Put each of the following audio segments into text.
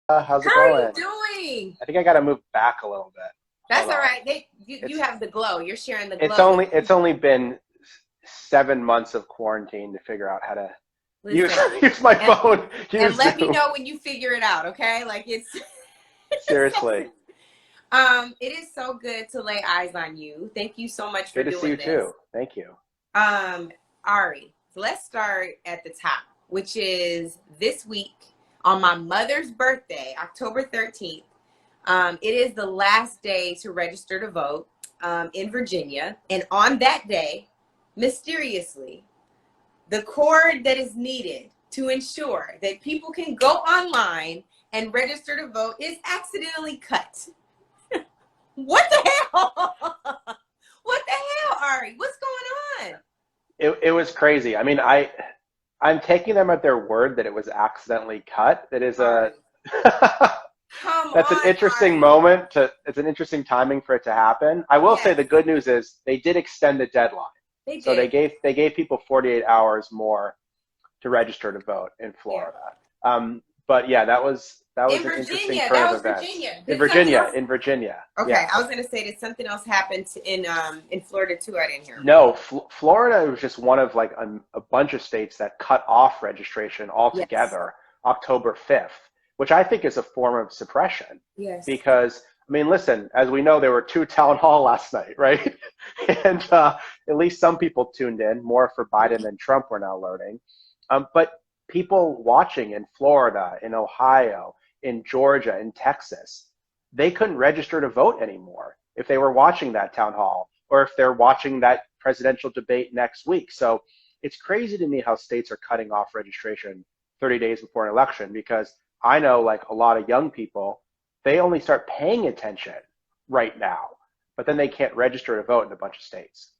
How's it How are you going? doing? I think I got to move back a little bit. That's Hold all on. right. You have the glow. You're sharing the It's glow with only it's people. only been 7 months of quarantine to figure out how to use Listen, use my and phone, use let me Zoom. know when you figure it out, okay? Like it's Seriously, it is so good to lay eyes on you. Thank you so much for good to see you doing this. too. Thank you. Um, Ari, so let's start at the top, which is this week on my mother's birthday, October 13th. It is the last day to register to vote in Virginia. And on that day, mysteriously, the cord that is needed to ensure that people can go online and register to vote is accidentally cut. What the hell? What the hell, Ari? What's going on? It was crazy. I mean, I'm taking them at their word that it was accidentally cut. That is a Ari, come that's an on, interesting Ari. moment to it's an interesting timing for it to happen. I will say Yes, the good news is they did extend the deadline. they So did. they gave people 48 hours more to register to vote in Yeah. Florida. But yeah, that In was an interesting Virginia, turn that of was events. Virginia. In Did something Virginia, else? in Virginia, Okay, yeah. I was gonna say that something else happened in Florida too. I didn't hear. No, Florida was just one of like a bunch of states that cut off registration Yes. altogether October 5th, which I think is a form of suppression. Yes. Because, I mean, listen, as we know, there were two town hall last night, right? And at least some people tuned in, more for Biden than Trump, we're now learning. But people watching in Florida, in Ohio, in Georgia, in Texas, they couldn't register to vote anymore if they were watching that town hall or if they're watching that presidential debate next week. So it's crazy to me how states are cutting off registration 30 days before an election because I know like a lot of young people, they only start paying attention right now, but then they can't register to vote in a bunch of states.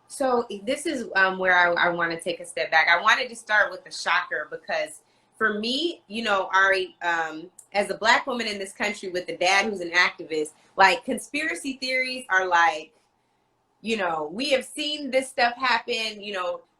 So this is where I want to take a step back. I wanted to start with the shocker because for me, Ari, as a Black woman in this country with a dad who's an activist, like conspiracy theories are like, we have seen this stuff happen.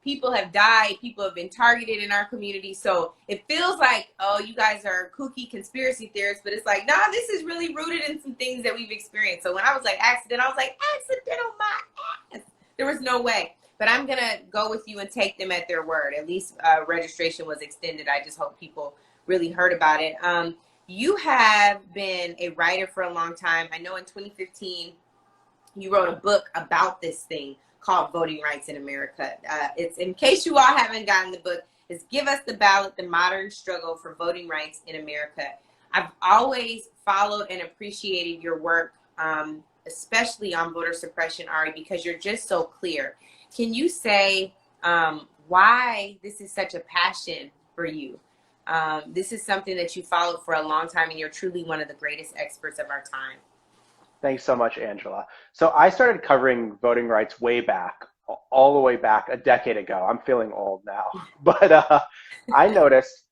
People have died, people have been targeted in our community. So it feels like, oh, you guys are kooky conspiracy theorists, but it's like, nah, this is really rooted in some things that we've experienced. So when I was like accident, I was like, accidental my ass. There was no way. But I'm going to go with you and take them at their word. At least registration was extended. I just hope people really heard about it. You have been a writer for a long time. I know in 2015, you wrote a book about this thing called Voting Rights in America. It's, in case you all haven't gotten the book, it's Give Us the Ballot, The Modern Struggle for Voting Rights in America. I've always followed and appreciated your work, especially on voter suppression, Ari, because you're just so clear. Can you say why this is such a passion for you? This is something that you followed for a long time, and you're truly one of the greatest experts of our time. Thanks so much, Angela. So I started covering voting rights way back, all the way back a decade ago. I'm feeling old now. But I noticed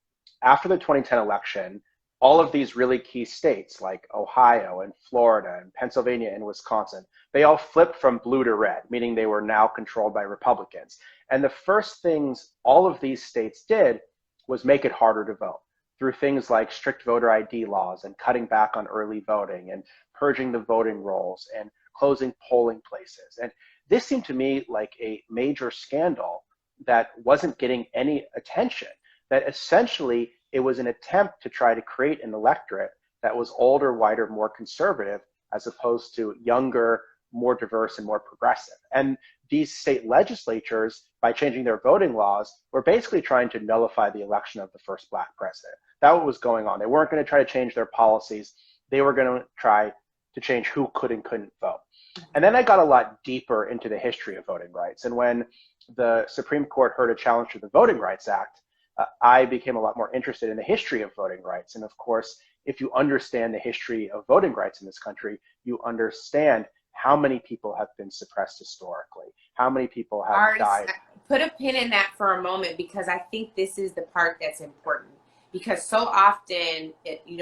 after the 2010 election, all of these really key states like Ohio and Florida and Pennsylvania and Wisconsin, they all flipped from blue to red, meaning they were now controlled by Republicans. And the first things all of these states did was make it harder to vote through things like strict voter ID laws and cutting back on early voting and purging the voting rolls and closing polling places. And this seemed to me like a major scandal that wasn't getting any attention, that essentially it was an attempt to try to create an electorate that was older, whiter, more conservative, as opposed to younger, more diverse, and more progressive. And these state legislatures, by changing their voting laws, were basically trying to nullify the election of the first Black president. That was going on. They weren't going to try to change their policies. They were going to try to change who could and couldn't vote. And then I got a lot deeper into the history of voting rights. And when the Supreme Court heard a challenge to the Voting Rights Act, I became a lot more interested in the history of voting rights. And of course, if you understand the history of voting rights in this country, you understand how many people have been suppressed historically, how many people have Ari, died. put a pin in that for a moment, because I think this is the part that's important. Because so often,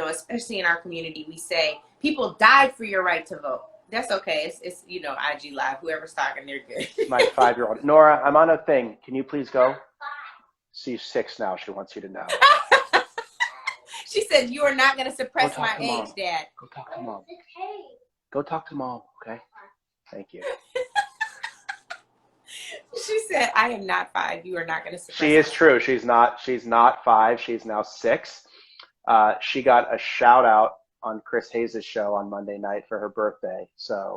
especially in our community, we say people died for your right to vote. That's okay. It's IG Live. Whoever's talking, they're good. My 5-year-old. Nora, I'm on a thing. Can you please go? She's 6 now. She wants you to know. She said, "You are not going to suppress my age, Mom. Dad." Go talk to Mom. Go talk to Mom, okay? Thank you. She said, "I am not 5. You are not going to suppress She is true. She's not 5. She's now 6. She got a shout out on Chris Hayes' show on Monday night for her birthday. So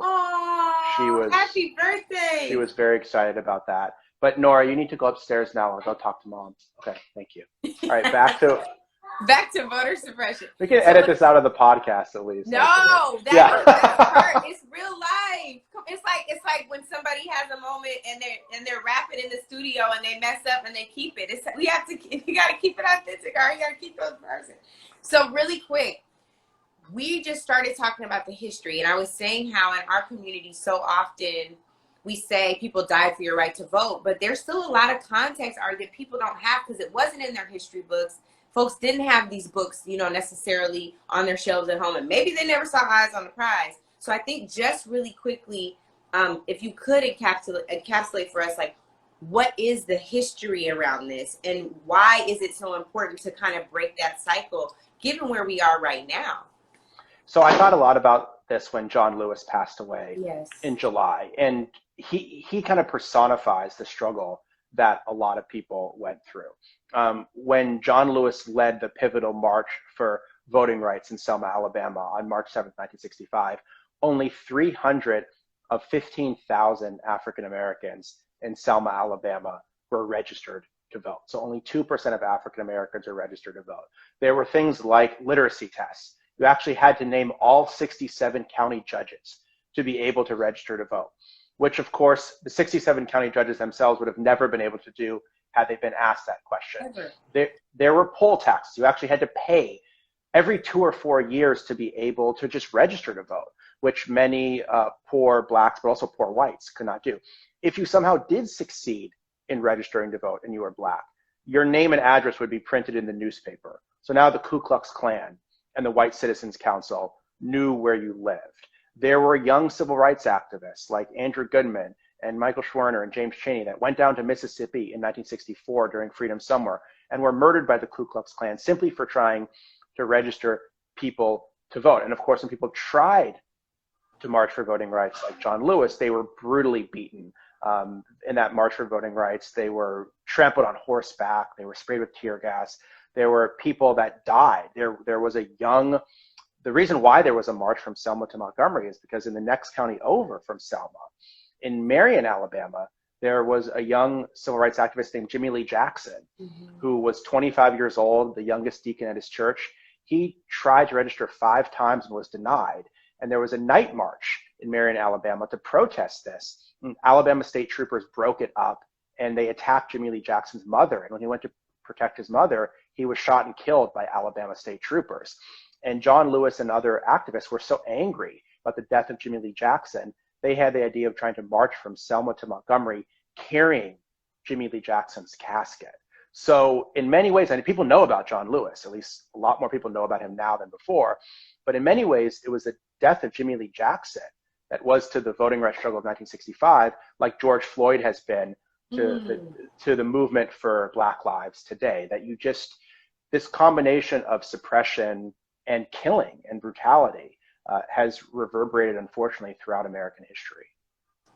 happy birthday. She was very excited about that. But Nora, you need to go upstairs now and go talk to Mom. Okay, thank you. All right, back to voter suppression. We can edit this out of the podcast at least. No, that's part. It's real life. It's like when somebody has a moment and they're rapping in the studio and they mess up and they keep it. You got to keep it authentic, or you got to keep it with the person. So really quick, we just started talking about the history, and I was saying how in our community so often we say people died for your right to vote, but there's still a lot of context that people don't have because it wasn't in their history books. Folks didn't have these books, necessarily on their shelves at home, and maybe they never saw Eyes on the Prize. So I think just really quickly, if you could encapsulate for us, like, what is the history around this, and why is it so important to kind of break that cycle, given where we are right now? So I thought a lot about this when John Lewis passed away in July, and he kind of personifies the struggle that a lot of people went through. When John Lewis led the pivotal march for voting rights in Selma, Alabama on March 7th, 1965, only 300 of 15,000 African Americans in Selma, Alabama were registered to vote. So only 2% of African Americans are registered to vote. There were things like literacy tests. You actually had to name all 67 county judges to be able to register to vote, which of course the 67 county judges themselves would have never been able to do had they been asked that question. There were poll taxes. You actually had to pay every 2 or 4 years to be able to just register to vote, which many poor blacks, but also poor whites could not do. If you somehow did succeed in registering to vote and you were black, your name and address would be printed in the newspaper. So now the Ku Klux Klan and the White Citizens Council knew where you lived. There were young civil rights activists like Andrew Goodman and Michael Schwerner and James Chaney that went down to Mississippi in 1964 during Freedom Summer and were murdered by the Ku Klux Klan simply for trying to register people to vote. And of course, when people tried to march for voting rights like John Lewis, they were brutally beaten. In that March for Voting Rights, they were trampled on horseback. They were sprayed with tear gas. There were people that died. There was the reason why there was a march from Selma to Montgomery is because in the next county over from Selma, in Marion, Alabama, there was a young civil rights activist named Jimmy Lee Jackson, who was 25 years old, the youngest deacon at his church. He tried to register 5 times and was denied. And there was a night march in Marion, Alabama to protest this. And Alabama state troopers broke it up and they attacked Jimmy Lee Jackson's mother. And when he went to protect his mother, he was shot and killed by Alabama state troopers. And John Lewis and other activists were so angry about the death of Jimmy Lee Jackson, they had the idea of trying to march from Selma to Montgomery carrying Jimmy Lee Jackson's casket. So in many ways, and people know about John Lewis, at least a lot more people know about him now than before, but in many ways, it was the death of Jimmy Lee Jackson that was to the voting rights struggle of 1965, like George Floyd has been to the movement for Black lives today, that this combination of suppression and killing and brutality has reverberated, unfortunately, throughout American history.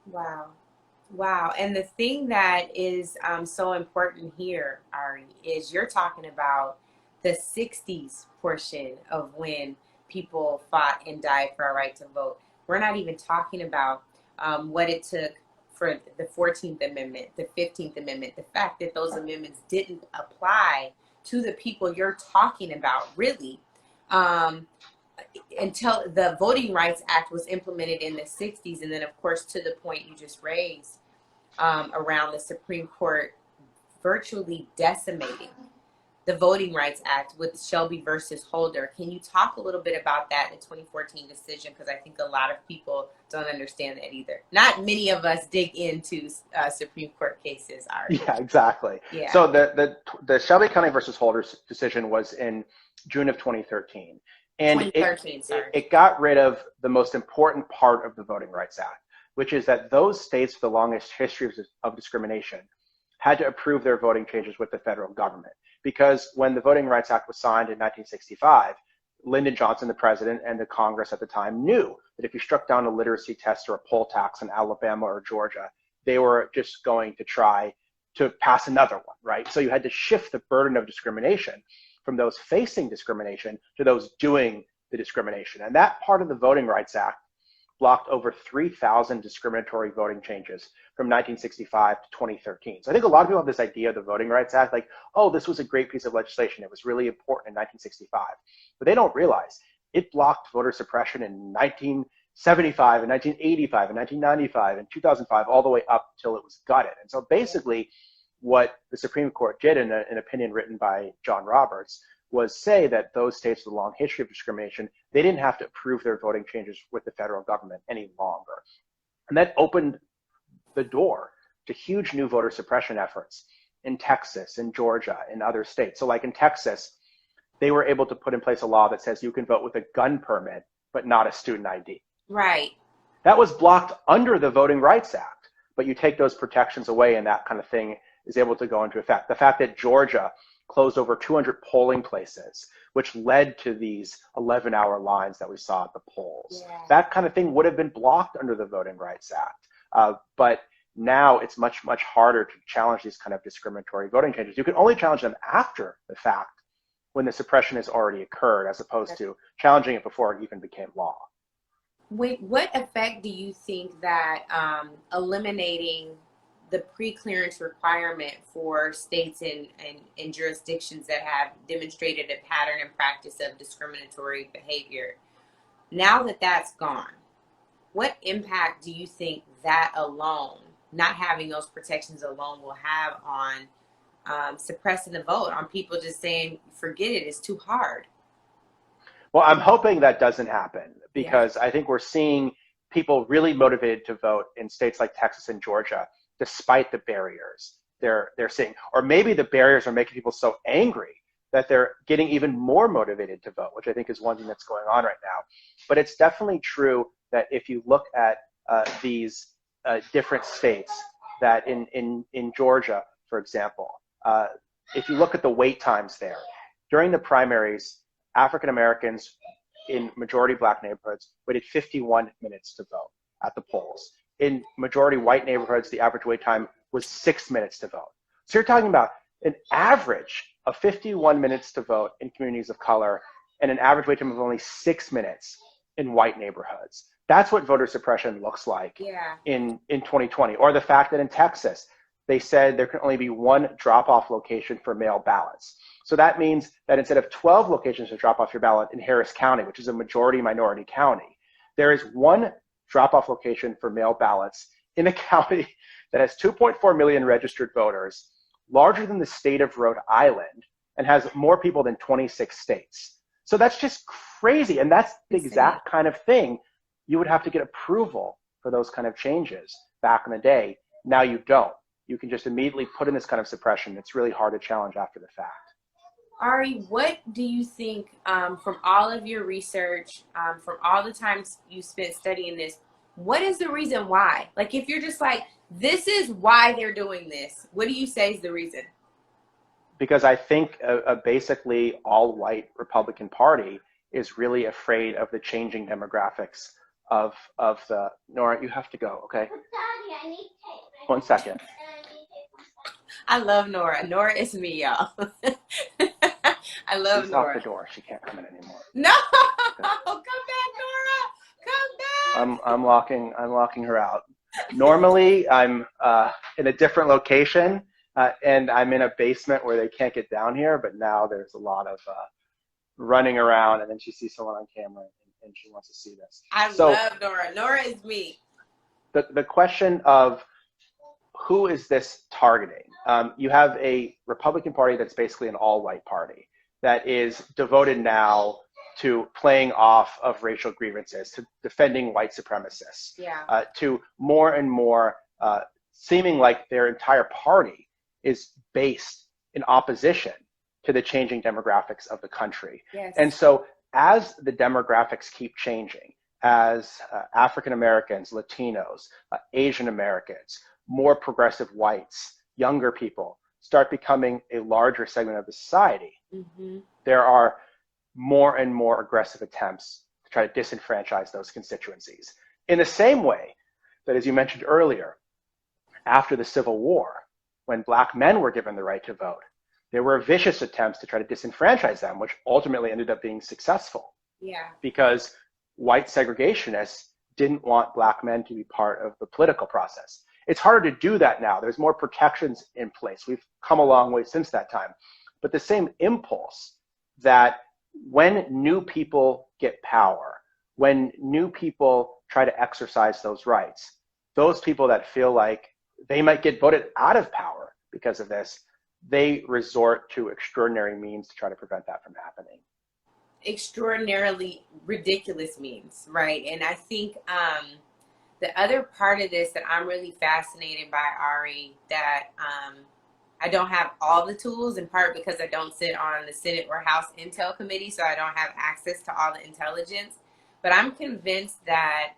Wow. And the thing that is so important here, Ari, is you're talking about the 60s portion of when people fought and died for our right to vote. We're not even talking about what it took for the 14th Amendment, the 15th Amendment, the fact that those amendments didn't apply to the people you're talking about, really, until the Voting Rights Act was implemented in the 60s. And then, of course, to the point you just raised around the Supreme Court virtually decimating the Voting Rights Act with Shelby versus Holder. Can you talk a little bit about that, the 2014 decision? Because I think a lot of people don't understand that either. Not many of us dig into Supreme Court cases, Ari. Yeah, exactly. Yeah. So the Shelby County versus Holder decision was in June of 2013. And 2013, it got rid of the most important part of the Voting Rights Act, which is that those states with the longest history of discrimination had to approve their voting changes with the federal government. because when the Voting Rights Act was signed in 1965, Lyndon Johnson, the president, and the Congress at the time knew that if you struck down a literacy test or a poll tax in Alabama or Georgia, they were just going to try to pass another one, right? So you had to shift the burden of discrimination from those facing discrimination to those doing the discrimination. And that part of the Voting Rights Act blocked over 3,000 discriminatory voting changes from 1965 to 2013. So I think a lot of people have this idea of the Voting Rights Act, like, oh, this was a great piece of legislation. It was really important in 1965. But they don't realize it blocked voter suppression in 1975 and 1985 and 1995 and 2005, all the way up till it was gutted. And so basically what the Supreme Court did in an opinion written by John Roberts was say that those states with a long history of discrimination, they didn't have to approve their voting changes with the federal government any longer. And that opened the door to huge new voter suppression efforts in Texas, in Georgia, in other states. So like in Texas, they were able to put in place a law that says you can vote with a gun permit, but not a student ID. Right. That was blocked under the Voting Rights Act, but you take those protections away and that kind of thing is able to go into effect. The fact that Georgia closed over 200 polling places, which led to these 11-hour lines that we saw at the polls. Yeah. That kind of thing would have been blocked under the Voting Rights Act. But now it's much, much harder to challenge these kind of discriminatory voting changes. You can only challenge them after the fact when the suppression has already occurred, as opposed to challenging it before it even became law. What effect do you think that eliminating the preclearance requirement for states and jurisdictions that have demonstrated a pattern and practice of discriminatory behavior, now that that's gone, what impact do you think that alone, not having those protections alone, will have on suppressing the vote, on people just saying, forget it, it's too hard? Well, I'm hoping that doesn't happen, because I think we're seeing people really motivated to vote in states like Texas and Georgia, despite the barriers they're seeing. Or maybe the barriers are making people so angry that they're getting even more motivated to vote, which I think is one thing that's going on right now. But it's definitely true that if you look at these different states, that in Georgia, for example, if you look at the wait times there, during the primaries, African Americans in majority Black neighborhoods waited 51 minutes to vote at the polls. In majority white neighborhoods, the average wait time was 6 minutes to vote. So you're talking about an average of 51 minutes to vote in communities of color and an average wait time of only 6 minutes in white neighborhoods. That's what voter suppression looks like in 2020. Or the fact that in Texas, they said there can only be one drop-off location for mail ballots. So that means that instead of 12 locations to drop off your ballot in Harris County, which is a majority minority county, there is one drop-off location for mail ballots in a county that has 2.4 million registered voters, larger than the state of Rhode Island, and has more people than 26 states. So that's just crazy. And that's the exact kind of thing you would have to get approval for those kind of changes back in the day. Now you don't. You can just immediately put in this kind of suppression. It's really hard to challenge after the fact. Ari, what do you think, from all of your research, from all the times you spent studying this, what is the reason why? Like, if you're just like, this is why they're doing this, what do you say is the reason? Because I think a basically all-white Republican Party is really afraid of the changing demographics of the, Nora, you have to go, okay? Daddy, I need tape. 1 second. I love Nora. Nora is me, y'all. I love She's Nora. Lock the door. She can't come in anymore. No, come back, Nora. Come back. I'm locking her out. Normally, I'm in a different location, and I'm in a basement where they can't get down here. But now there's a lot of running around, and then she sees someone on camera, and she wants to see this. I love Nora. Nora is me. The question of who is this targeting? You have a Republican Party that's basically an all-white party that is devoted now to playing off of racial grievances, to defending white supremacists, to more and more seeming like their entire party is based in opposition to the changing demographics of the country. Yes. And so as the demographics keep changing, as African Americans, Latinos, Asian Americans, more progressive whites, younger people start becoming a larger segment of the society, Mm-hmm. there are more and more aggressive attempts to try to disenfranchise those constituencies. In the same way that, as you mentioned earlier, after the Civil War, when Black men were given the right to vote, there were vicious attempts to try to disenfranchise them, which ultimately ended up being successful. Yeah. Because white segregationists didn't want Black men to be part of the political process. It's harder to do that now. There's more protections in place. We've come a long way since that time. But the same impulse that when new people get power, when new people try to exercise those rights, those people that feel like they might get voted out of power because of this, they resort to extraordinary means to try to prevent that from happening. Extraordinarily ridiculous means, right? And I think the other part of this that I'm really fascinated by, Ari, that I don't have all the tools, in part because I don't sit on the Senate or House Intel Committee, so I don't have access to all the intelligence. But I'm convinced that,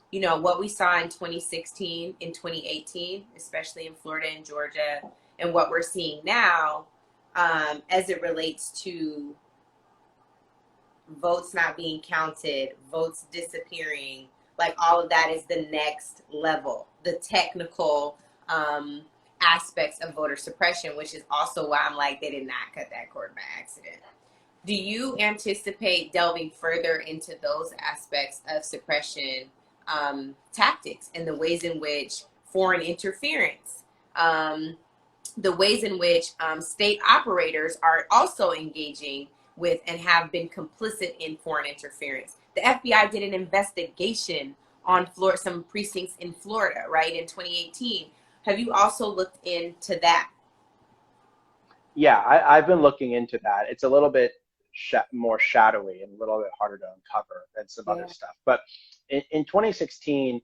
you know, what we saw in 2016, in 2018, especially in Florida and Georgia, and what we're seeing now as it relates to votes not being counted, votes disappearing, like all of that is the next level, the technical aspects of voter suppression, which is also why I'm like, they did not cut that cord by accident. Do you anticipate delving further into those aspects of suppression tactics and the ways in which foreign interference, the ways in which state operators are also engaging with and have been complicit in foreign interference? The FBI did an investigation on some precincts in Florida, right, in 2018. Have you also looked into that? Yeah, I've been looking into that. It's a little bit more shadowy and a little bit harder to uncover than some other stuff. But in 2016,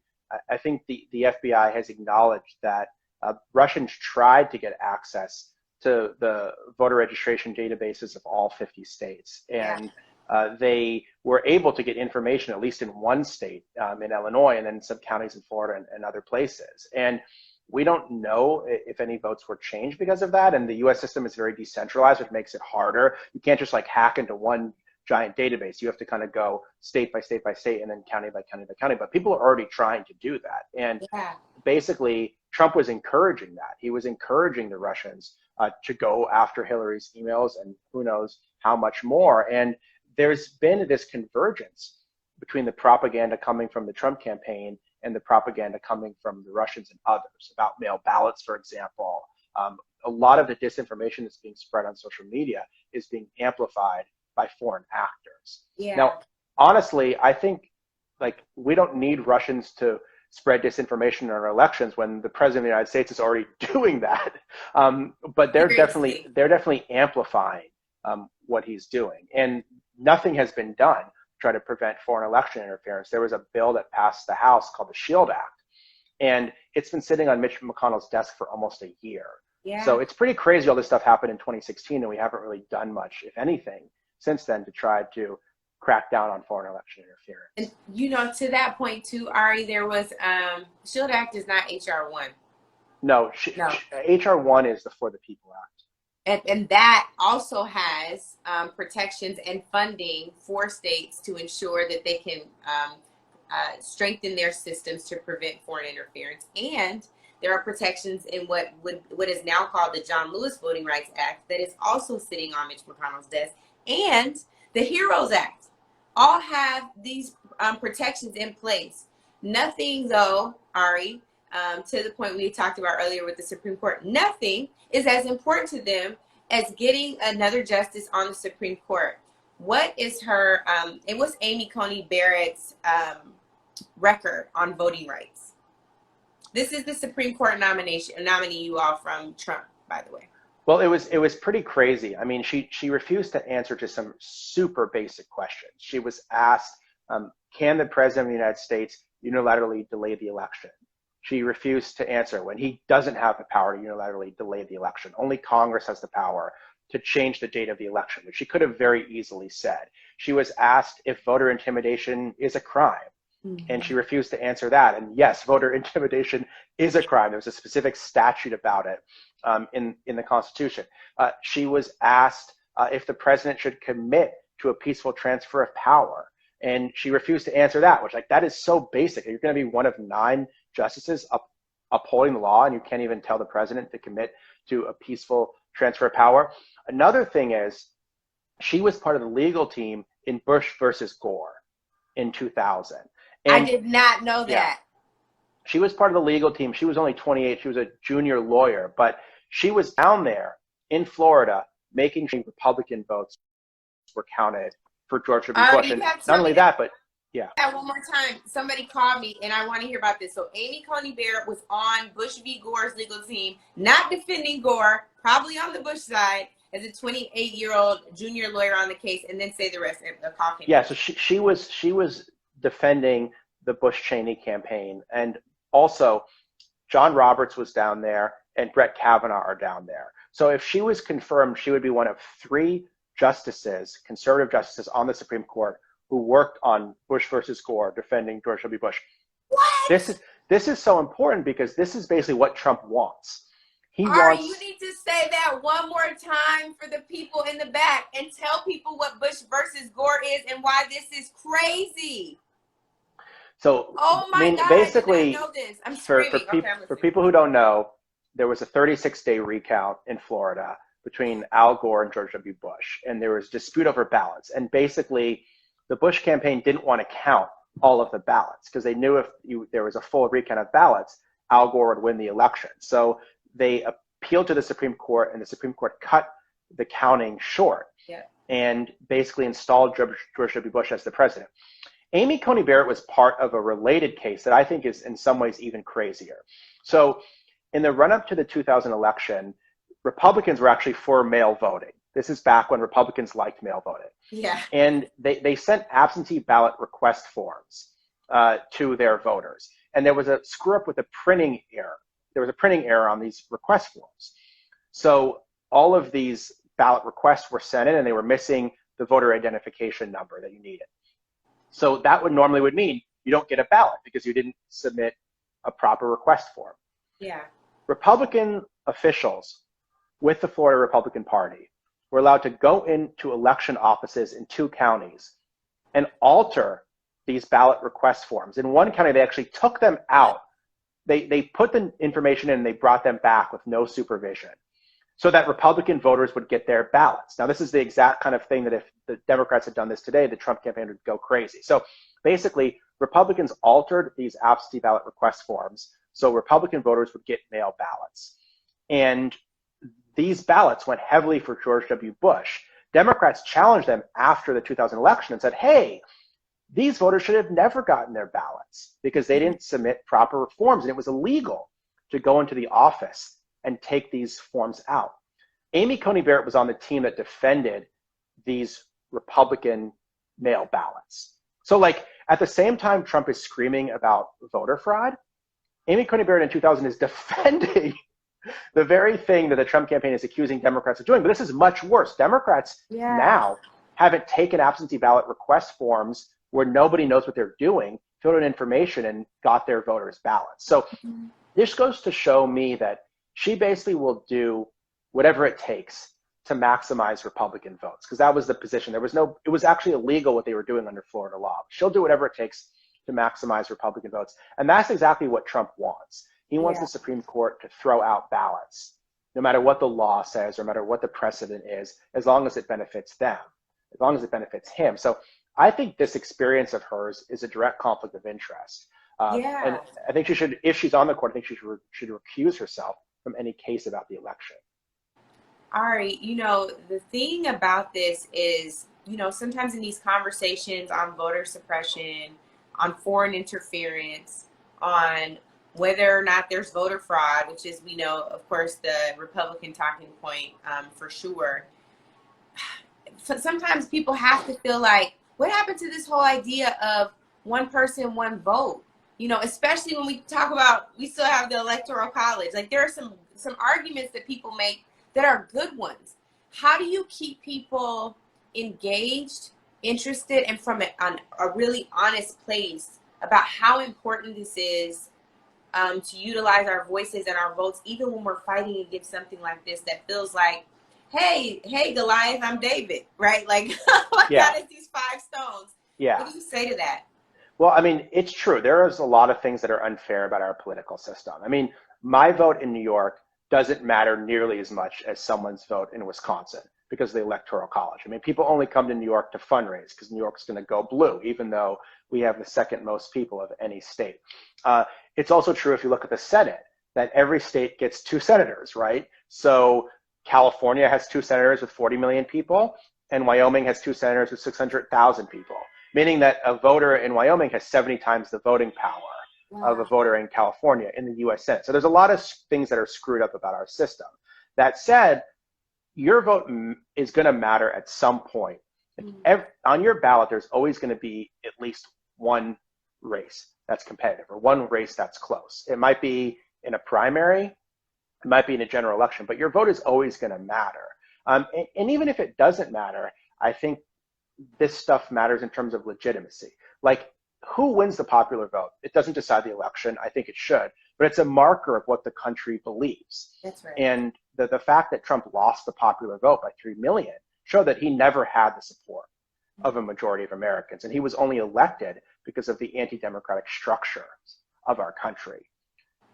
I think the FBI has acknowledged that Russians tried to get access to the voter registration databases of all 50 states. And they were able to get information, at least in one state, in Illinois, and then some counties in Florida and other places. And we don't know if any votes were changed because of that. And the US system is very decentralized, which makes it harder. You can't just like hack into one giant database. You have to kind of go state by state by state and then county by county by county. But people are already trying to do that. And basically, Trump was encouraging that. He was encouraging the Russians to go after Hillary's emails and who knows how much more. And there's been this convergence between the propaganda coming from the Trump campaign and the propaganda coming from the Russians and others about mail ballots, for example. A lot of the disinformation that's being spread on social media is being amplified by foreign actors. Now, honestly, I think like we don't need Russians to spread disinformation in our elections when the president of the United States is already doing that. But they're definitely amplifying what he's doing. And nothing has been done to try to prevent foreign election interference. There was a bill that passed the House called the SHIELD Act, and it's been sitting on Mitch McConnell's desk for almost a year. So it's pretty crazy all this stuff happened in 2016, and we haven't really done much, if anything, since then to try to crack down on foreign election interference. And you know, to that point too, Ari, there was SHIELD Act is not HR 1. No, HR 1 is the For the People Act. And that also has protections and funding for states to ensure that they can strengthen their systems to prevent foreign interference. And there are protections in what is now called the John Lewis Voting Rights Act that is also sitting on Mitch McConnell's desk, and the HEROES Act all have these protections in place. Nothing, though, Ari, to the point we talked about earlier with the Supreme Court, nothing is as important to them as getting another justice on the Supreme Court. What is her, and what's Amy Coney Barrett's record on voting rights? This is the Supreme Court nominee you all from Trump, by the way. Well, it was pretty crazy. I mean, she refused to answer to some super basic questions. She was asked, can the president of the United States unilaterally delay the election? She refused to answer when he doesn't have the power to unilaterally delay the election. Only Congress has the power to change the date of the election, which she could have very easily said. She was asked if voter intimidation is a crime. And she refused to answer that. And yes, voter intimidation is a crime. There's a specific statute about it in the Constitution. She was asked if the president should commit to a peaceful transfer of power. And she refused to answer that, which that is so basic. You're going to be one of 9 justices upholding the law, and you can't even tell the president to commit to a peaceful transfer of power. Another thing is she was part of the legal team in Bush versus Gore in 2000. And, I did not know that. Yeah, she was part of the legal team. She was only 28. She was a junior lawyer, but she was down there in Florida making sure Republican votes were counted for George W. Bush. And not only that, but yeah. One more time, somebody called me and I want to hear about this. So Amy Coney Barrett was on Bush v. Gore's legal team, not defending Gore, probably on the Bush side, as a 28-year-old junior lawyer on the case, and then say the rest of the call. Yeah, so she was defending the Bush-Cheney campaign. And also, John Roberts was down there and Brett Kavanaugh are down there. So if she was confirmed, she would be one of 3 justices, conservative justices on the Supreme Court who worked on Bush versus Gore defending George W. Bush. What? This is so important because this is basically what Trump wants. Ari, you need to say that one more time for the people in the back and tell people what Bush versus Gore is and why this is crazy. So, oh my God, basically, I did not know this. I'm screaming. For people who don't know, there was a 36-day recount in Florida between Al Gore and George W. Bush, and there was dispute over ballots. And basically, the Bush campaign didn't want to count all of the ballots because they knew if there was a full recount of ballots, Al Gore would win the election. So they appealed to the Supreme Court, and the Supreme Court cut the counting short and basically installed George W. Bush as the president. Amy Coney Barrett was part of a related case that I think is in some ways even crazier. So in the run-up to the 2000 election, Republicans were actually for mail voting. This is back when Republicans liked mail voting. Yeah. And they sent absentee ballot request forms to their voters. And there was a screw-up with a printing error. There was a printing error on these request forms. So all of these ballot requests were sent in and they were missing the voter identification number that you needed. So that normally would mean you don't get a ballot because you didn't submit a proper request form. Yeah. Republican officials with the Florida Republican Party were allowed to go into election offices in 2 counties and alter these ballot request forms. In one county, they actually took them out. They put the information in and they brought them back with no supervision so that Republican voters would get their ballots. Now, this is the exact kind of thing that if the Democrats had done this today, the Trump campaign would go crazy. So basically, Republicans altered these absentee ballot request forms so Republican voters would get mail ballots. And these ballots went heavily for George W. Bush. Democrats challenged them after the 2000 election and said, hey, these voters should have never gotten their ballots because they didn't submit proper forms, and it was illegal to go into the office and take these forms out. Amy Coney Barrett was on the team that defended these Republican mail ballots. So at the same time Trump is screaming about voter fraud, Amy Coney Barrett in 2000 is defending the very thing that the Trump campaign is accusing Democrats of doing. But this is much worse. Democrats now haven't taken absentee ballot request forms where nobody knows what they're doing, filled in information, and got their voters' ballots. So this goes to show me that she basically will do whatever it takes to maximize Republican votes, because that was the position. It was actually illegal what they were doing under Florida law. She'll do whatever it takes to maximize Republican votes. And that's exactly what Trump wants. He wants the Supreme Court to throw out ballots, no matter what the law says, or no matter what the precedent is, as long as it benefits them, as long as it benefits him. So I think this experience of hers is a direct conflict of interest. And I think she should, if she's on the court, I think she should recuse herself from any case about the election. Ari, the thing about this is, sometimes in these conversations on voter suppression, on foreign interference, on whether or not there's voter fraud, which is, we know, of course, the Republican talking point for sure. So sometimes people have to feel like, what happened to this whole idea of one person, one vote? Especially when we talk about, we still have the Electoral College. There are some arguments that people make that are good ones. How do you keep people engaged, interested, and from a really honest place about how important this is to utilize our voices and our votes, even when we're fighting against something like this that feels like, hey, Goliath, I'm David, right? Like, I got these 5 stones. Yeah. What do you say to that? Well, I mean, it's true. There is a lot of things that are unfair about our political system. I mean, my vote in New York doesn't matter nearly as much as someone's vote in Wisconsin because of the Electoral College. I mean, people only come to New York to fundraise because New York's going to go blue, even though we have the second most people of any state. It's also true if you look at the Senate that every state gets 2 senators, right? So California has 2 senators with 40 million people, and Wyoming has 2 senators with 600,000 people, meaning that a voter in Wyoming has 70 times the voting power of a voter in California in the U.S. Senate. So there's a lot of things that are screwed up about our system. That said, your vote is going to matter at some point. On your ballot, there's always going to be at least one race that's competitive or one race that's close. It might be in a primary, it might be in a general election, but your vote is always going to matter. And even if it doesn't matter, I think this stuff matters in terms of legitimacy. Like, who wins the popular vote? It doesn't decide the election. I think it should, but it's a marker of what the country believes. That's right. And the fact that Trump lost the popular vote by 3 million showed that he never had the support of a majority of Americans. And he was only elected because of the anti-democratic structure of our country.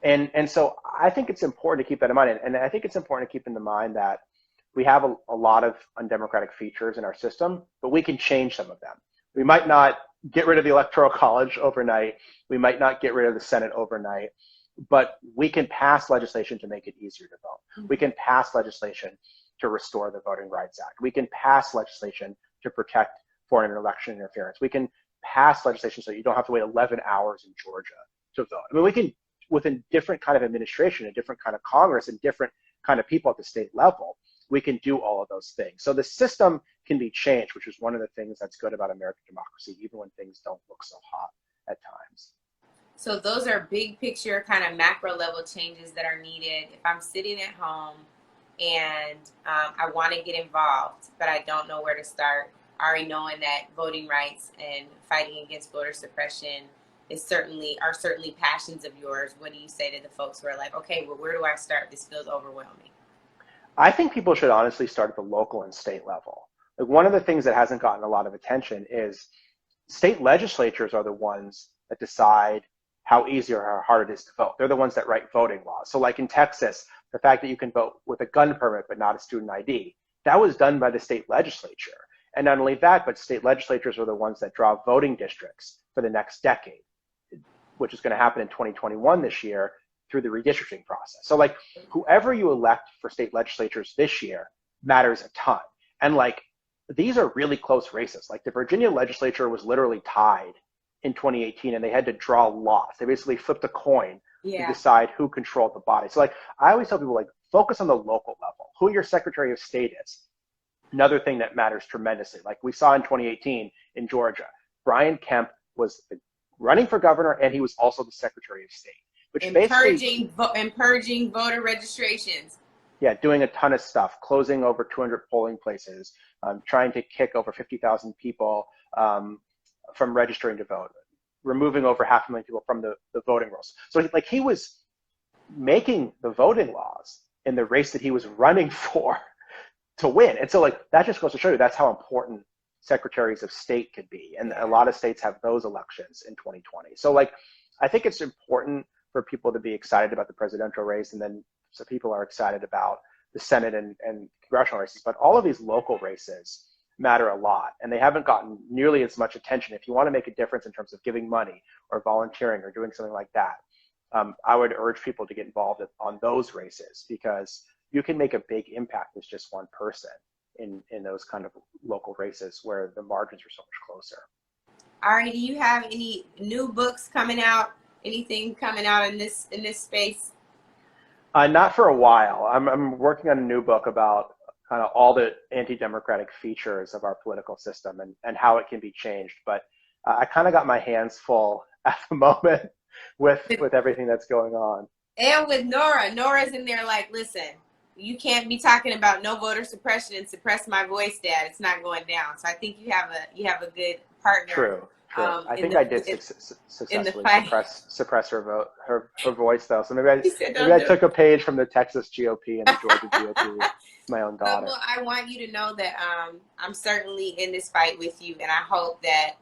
And so I think it's important to keep that in mind. And I think it's important to keep in mind that we have a lot of undemocratic features in our system, but we can change some of them. We might not get rid of the Electoral College overnight. We might not get rid of the Senate overnight, but we can pass legislation to make it easier to vote. We can pass legislation to restore the Voting Rights Act. We can pass legislation to protect foreign election interference. We can pass legislation so you don't have to wait 11 hours in Georgia to vote. I mean, we can, with a different kind of administration, a different kind of Congress, and different kind of people at the state level, we can do all of those things. So the system can be changed, which is one of the things that's good about American democracy, even when things don't look so hot at times. So those are big picture kind of macro level changes that are needed. If I'm sitting at home and I want to get involved, but I don't know where to start, already knowing that voting rights and fighting against voter suppression are certainly passions of yours. What do you say to the folks who are like, okay, well, where do I start? This feels overwhelming. I think people should honestly start at the local and state level. Like, one of the things that hasn't gotten a lot of attention is state legislatures are the ones that decide how easy or how hard it is to vote. They're the ones that write voting laws. So like in Texas, the fact that you can vote with a gun permit but not a student ID, that was done by the state legislature. And not only that, but state legislatures are the ones that draw voting districts for the next decade, which is going to happen in 2021 this year through the redistricting process. So like, whoever you elect for state legislatures this year matters a ton. And like, these are really close races. Like, the Virginia legislature was literally tied in 2018 and they had to draw lots. They basically flipped a coin to decide who controlled the body. So like, I always tell people, like, focus on the local level, who your Secretary of State is. Another thing that matters tremendously. Like we saw in 2018 in Georgia, Brian Kemp was running for governor and he was also the Secretary of State. Which purging voter registrations. Yeah, doing a ton of stuff, closing over 200 polling places, trying to kick over 50,000 people from registering to vote, removing over 500,000 people from the voting rolls. So like, he was making the voting laws in the race that he was running for to win. And so like, that just goes to show you that's how important secretaries of state could be. And a lot of states have those elections in 2020. So like, I think it's important for people to be excited about the presidential race, and then so people are excited about the Senate and congressional races. But all of these local races matter a lot, and they haven't gotten nearly as much attention. If you want to make a difference in terms of giving money or volunteering or doing something like that, I would urge people to get involved on those races, because you can make a big impact as just one person in those kind of local races where the margins are so much closer. Ari, do you have any new books coming out? Anything coming out in this space? Not for a while. I'm working on a new book about kind of all the anti-democratic features of our political system and how it can be changed. But I kind of got my hands full at the moment with everything that's going on. And with Nora. Nora's in there like, listen, you can't be talking about no voter suppression and suppress my voice, Dad. It's not going down. So I think you have a good partner. True. I think I did successfully suppress her vote, her voice though. So maybe I took a page from the Texas GOP and the Georgia GOP. My own daughter. Well, I want you to know that I'm certainly in this fight with you, and I hope that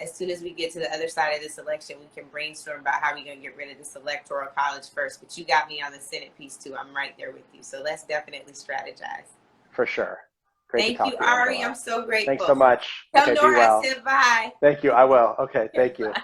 as soon as we get to the other side of this election, we can brainstorm about how we're going to get rid of this electoral college first. But you got me on the Senate piece too. I'm right there with you. So let's definitely strategize. For sure. Great Thank you, Ari. I'm so grateful. Thanks so much. Tell okay, Nora be well. I said bye. Thank you. I will. Okay, thank you. Bye.